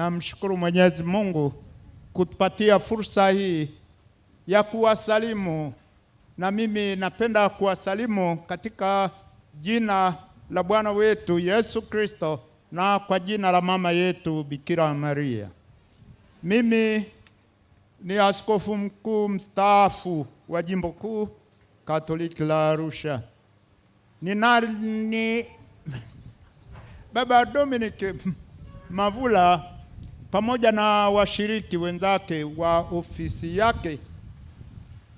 Namshukuru Mwenyezi Mungu kutupatia fursa hii ya kuwasalimu, na mimi napenda kuwasalimu katika jina la Bwana wetu Yesu Kristo na kwa jina la mama yetu Bikira Maria. Mimi ni askofu mkuu mstaafu wa Jimbo Kuu Katoliki la Arusha. Ni Baba Dominic Mavula pamoja na washiriki wenzake wa ofisi yake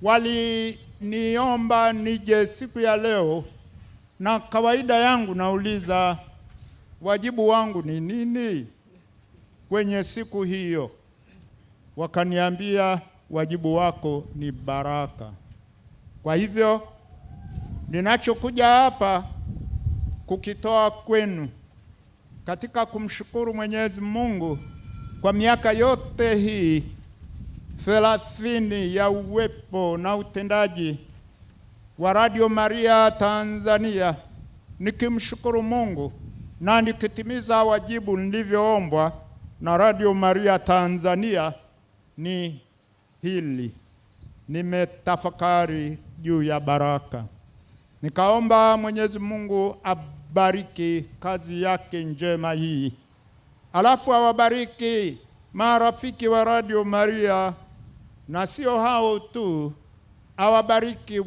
waliniomba nije siku ya leo, na kawaida yangu nauliza wajibu wangu ni nini kwenye siku hiyo. Wakaniambia wajibu wako ni baraka. Kwa hivyo ninachokuja hapa kukitoa kwenu katika kumshukuru Mwenyezi Mungu kwa miaka yote hii 30 ya uwepo na utendaji wa Radio Maria Tanzania, nikimshukuru Mungu na nikitimiza wajibu nilivyoombwa na Radio Maria Tanzania. Ni hili, nimetafakari juu ya baraka, nikaomba Mwenyezi Mungu abariki kazi yake njema hii, alafu awabariki marafiki wa Radio Maria, na sio hao tu, awabariki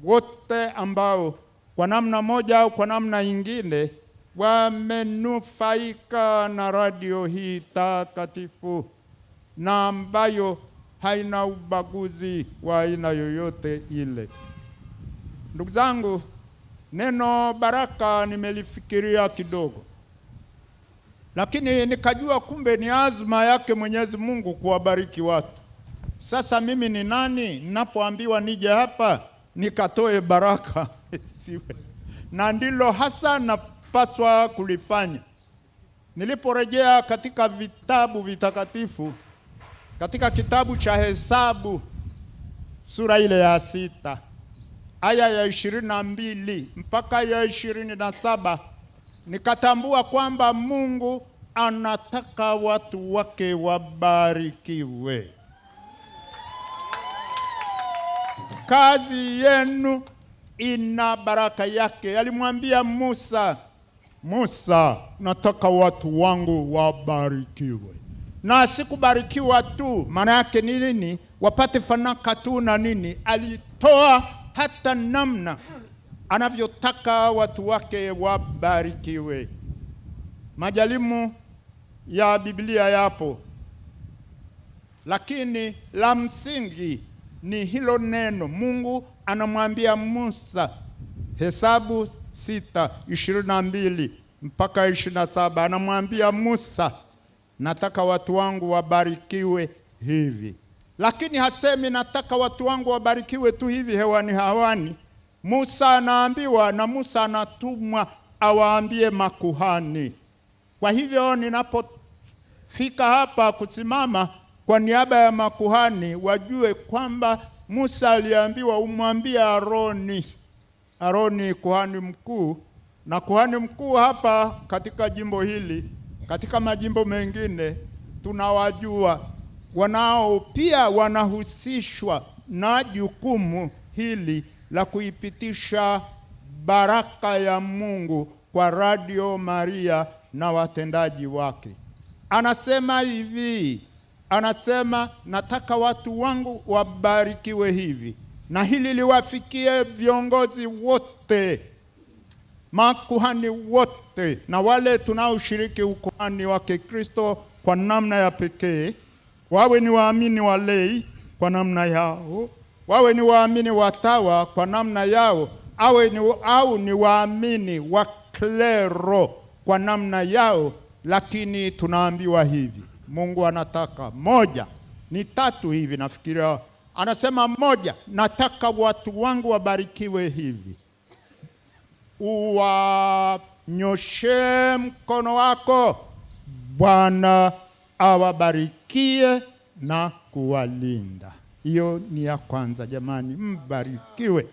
wote ambao kwa namna moja au kwa namna nyingine wamenufaika na radio hii takatifu na ambayo haina ubaguzi wa aina yoyote ile. Ndugu zangu, neno baraka nimelifikiria kidogo, lakini nikajua kumbe ni azma yake Mwenyezi Mungu kuwabariki watu. Sasa mimi ni nani ninapoambiwa nije hapa nikatoe baraka? Na ndilo hasa napaswa kulifanya. Niliporejea katika vitabu vitakatifu, katika kitabu cha Hesabu sura ile ya 6 aya ya 22 mpaka ya 27, nikatambua kwamba Mungu anataka watu wake wabarikiwe. Kazi yenu ina baraka yake. Alimwambia Musa, nataka watu wangu wabarikiwe. Na sikubarikiwa tu, maana yake ni nini? Wapate fanaka tu na nini? Alitoa hata namna anavyotaka watu wake wabarikiwe. Majalimu ya Biblia yapo, lakini la msingi ni hilo neno. Mungu anamwambia Musa, Hesabu 6:22 mpaka 27, anamwambia Musa, nataka watu wangu wabarikiwe hivi. Lakini hasemi nataka watu wangu wabarikiwe tu hivi hewani hawani. Musa anaambiwa, na Musa anatumwa awaambie makuhani. Kwa hivyo ninapofika hapa kusimama kwa niaba ya makuhani, wajue kwamba Musa aliambiwa umwambie Aroni kuhani mkuu, na kuhani mkuu hapa katika jimbo hili, katika majimbo mengine tunawajua, wanao pia wanahusishwa na jukumu hili la kuipitisha baraka ya Mungu kwa Radio Maria na watendaji wake. Anasema hivi, anasema nataka watu wangu wabarikiwe hivi, na hili liwafikie viongozi wote, makuhani wote, na wale tunaoshiriki ukuhani wa Kristo kwa namna ya pekee, wawe ni waamini walei kwa namna yao, wawe ni waamini watawa kwa namna yao, au ni waamini wa klero kwa namna yao. Lakini tunaambiwa hivi, Mungu anataka moja, ni tatu hivi nafikiria. Anasema moja, nataka watu wangu wabarikiwe hivi. Uwanyoshe mkono wako, Bwana awabarikie na kuwalinda. Hiyo ni ya kwanza jamani, mbarikiwe.